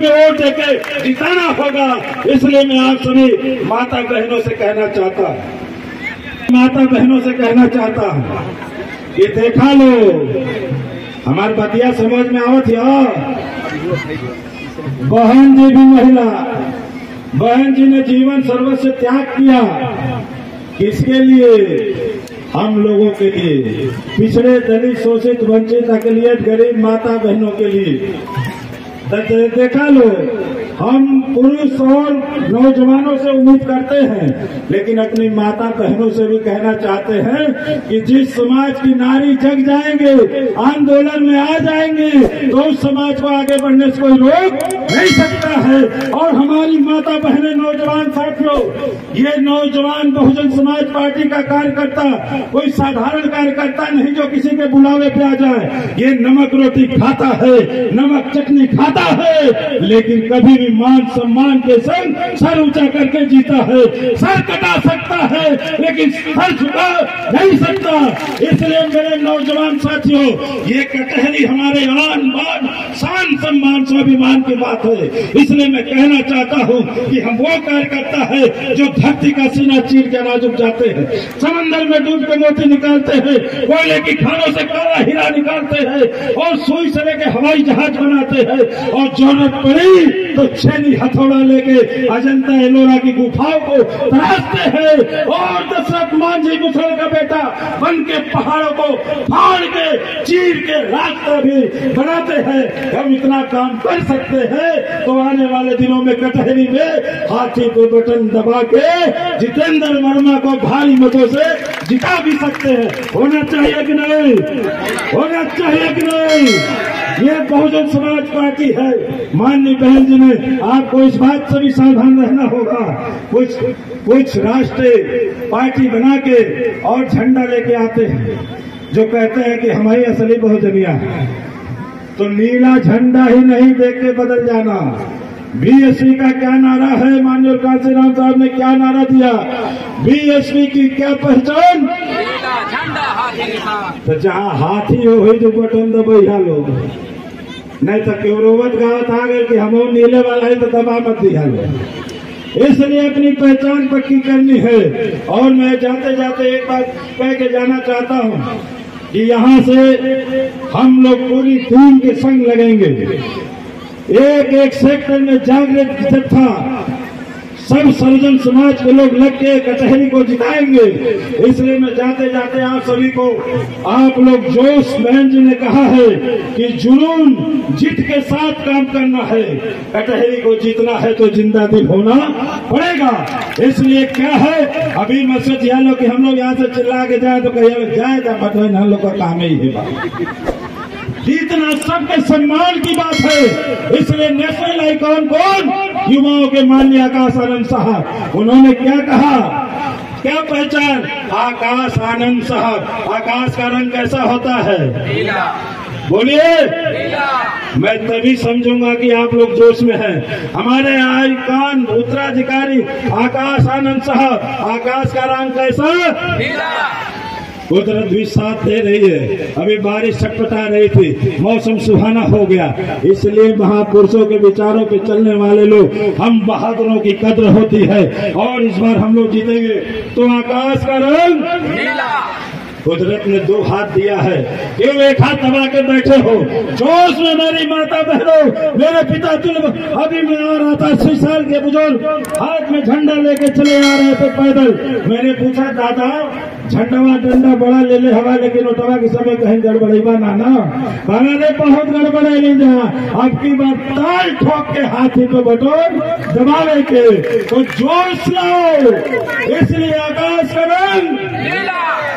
Vote देके जिताना होगा। इसलिए मैं आप सभी माता बहनों से कहना चाहता हूँ कि देखा लो हमारे बतिया समझ में आवत है। बहन जी भी महिला, बहन जी ने जीवन सर्वस्व त्याग किया। किसके लिए? हम लोगों के लिए, पिछड़े दलित शोषित वंचित अकलियत गरीब माता बहनों के लिए। देखा लो हम पुरुष और नौजवानों से उम्मीद करते हैं, लेकिन अपनी माता बहनों से भी कहना चाहते हैं कि जिस समाज की नारी जग जाएंगे, आंदोलन में आ जाएंगे, तो उस समाज को आगे बढ़ने से कोई रोक नहीं सकता है। और हमारी माता बहनें, नौजवान साथियों, ये नौजवान बहुजन समाज पार्टी का कार्यकर्ता कोई साधारण कार्यकर्ता नहीं जो किसी के बुलावे पे आ जाए। ये नमक रोटी खाता है, नमक चटनी खाता है, लेकिन कभी भी मान सम्मान के संग सर ऊंचा करके जीता है। सर कटा सकता है लेकिन सर झुका नहीं सकता। इसलिए मेरे नौजवान साथियों, ये कटहरी हमारे आन बान शान सम्मान स्वाभिमान की बात है। इसलिए मैं कहना चाहता हूँ कि हम वो कार्यकर्ता है जो धरती का सीना चीर के नाजुक जाते हैं, समंदर में डूब के मोती निकालते हैं, कोयले की खानों से काला हीरा निकालते हैं और सुई से लेके हवाई जहाज बनाते हैं, और जरूरत पड़ी तो छेनी हथौड़ा लेके अजंता एलोरा की गुफाओं को तराशते हैं, और दशरथ मांझी मुसल का बेटा बन के पहाड़ों को फाड़ के चीर के रास्ता भी बनाते हैं। हम इतना काम कर सकते हैं तो आने वाले दिनों में कटहरी में हाथी पे बटन दबा के जितेंद्र वर्मा को भारी मतों से जिता भी सकते हैं। होना चाहिए कि नहीं? होना चाहिए कि नहीं? ये बहुजन समाज पार्टी है। माननीय बहन जी ने आपको इस बात से भी सावधान रहना होगा। कुछ राष्ट्रीय पार्टी बना के और झंडा लेके आते हैं जो कहते हैं कि हमारी असली बहुजनिया है, तो नीला झंडा ही नहीं देख के बदल जाना। बीएसपी का क्या नारा है? माननीय कांशीराम साहब ने क्या नारा दिया? बीएसपी की क्या पहचान? तो जहाँ हाथी हो वही जो बटन दबैया लोग, नहीं तो क्यों रोवत गावत आ गए कि हम नीले वाला है तो दबा मत दिया लोग। इसलिए अपनी पहचान पक्की करनी है। और मैं जाते जाते एक बात कह के जाना चाहता हूँ कि यहाँ से हम लोग पूरी टीम के संग लगेंगे। एक एक सेक्टर में जागृत जत्था सब सर्वजन समाज के लोग लग के कचहरी को जिताएंगे। इसलिए मैं जाते जाते आप सभी को, आप लोग जोश, बहन जी ने कहा है कि जुनून जिद के साथ काम करना है, कचहरी को जीतना है तो जिंदा दिल होना पड़ेगा। इसलिए क्या है, अभी मत सोचिए लो कि हम लोग यहाँ से चिल्ला के जाए तो कहिए जाएगा, मतलब हम लोग का काम ही है। जीतना सबके सम्मान की बात है। इसलिए नेशनल आइकॉन कौन? युवाओं के माननीय आकाश आनंद साहब। उन्होंने क्या कहा? क्या पहचान? आकाश आनंद साहब। आकाश का रंग कैसा होता है? बोलिए। मैं तभी समझूंगा कि आप लोग जोश में हैं। हमारे आइकॉन उत्तराधिकारी आकाश आनंद साहब, आकाश का रंग कैसा? कुदरत भी साथ दे रही है। अभी बारिश छटपटा रही थी, मौसम सुहाना हो गया। इसलिए महापुरुषों के विचारों पे चलने वाले लोग, हम बहादुरों की कद्र होती है। और इस बार हम लोग जीतेंगे तो आकाश का रंग नीला। कुदरत ने दो हाथ दिया है, क्यों एक हाथ दबा के बैठे हो? जोश में मेरी माता बहनों, मेरे पिता तुल, अभी मैं आ रहा था 80 साल के बुजुर्ग हाथ में झंडा लेके चले आ रहे थे पैदल। मैंने पूछा, दादा झंडा डंडा बड़ा ले ले हवा, लेकिन उठवा के समय कहीं गड़बड़ेबा नाना? कहने बहुत गड़बड़े नहीं जा, अब की बात ताल ठोक के हाथी पे बटोर दबावे के, तो जोश लाओ। इसलिए आकाश का रंग,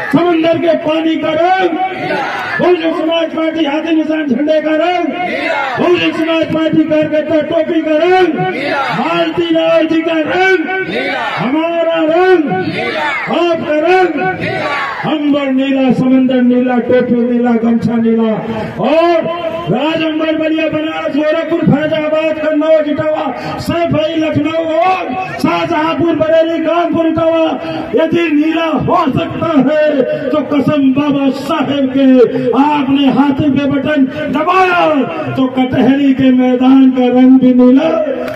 समंदर के पानी का रंग, बहुजन समाज पार्टी हाथी निशान झंडे का रंग, बहुजन समाज पार्टी कार्यकर्ता टोपी का रंग, भारती राव जी का रंग, हमारा रंग, आपका रंग, अंबर नीला, समंदर नीला, टोपी नीला, गमछा नीला। और राजअंबर, बलिया, बनारस, गोरखपुर, फैजाबाद, कन्नौज इटावा, सैफई लखनऊ और शाहजहांपुर बरेली कानपुर इटावा यदि नीला हो सकता है तो कसम बाबा साहेब के आपने हाथी पे बटन दबाया तो कटहरी के मैदान का रंग भी नीला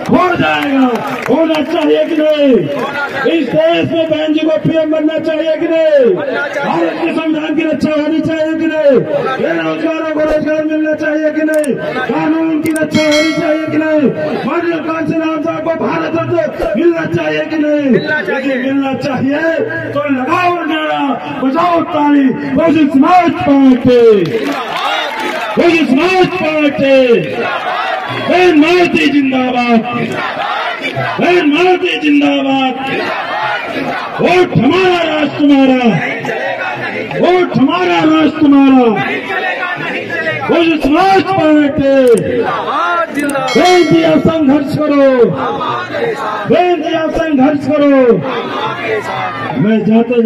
हो जाएगा। होना चाहिए कि नहीं? इस देश में बहन जी को पीएम बनना चाहिए कि नहीं? भारत के संविधान की रक्षा होनी चाहिए कि नहीं? बेरोजगारों को रोजगार मिलना चाहिए कि नहीं? कानून की रक्षा होनी चाहिए कि नहीं? माननीय कांशीराम साहब को भारत रत्न मिलना चाहिए कि नहीं? यदि मिलना चाहिए तो लगाओ नारा, बजाओ ताली। बहुजन समाज पार्टी, बहुजन समाज पार्टी, बहन मालती जिंदाबाद, बहन मालती जिंदाबाद। वोट हमारा, राष्ट्र तुम्हारा, वोट हमारा, राष्ट्र तुम्हारा। बहुजन समाज पार्टी, बेनती आप संघर्ष करो, बेनती आप संघर्ष करो। मैं जाते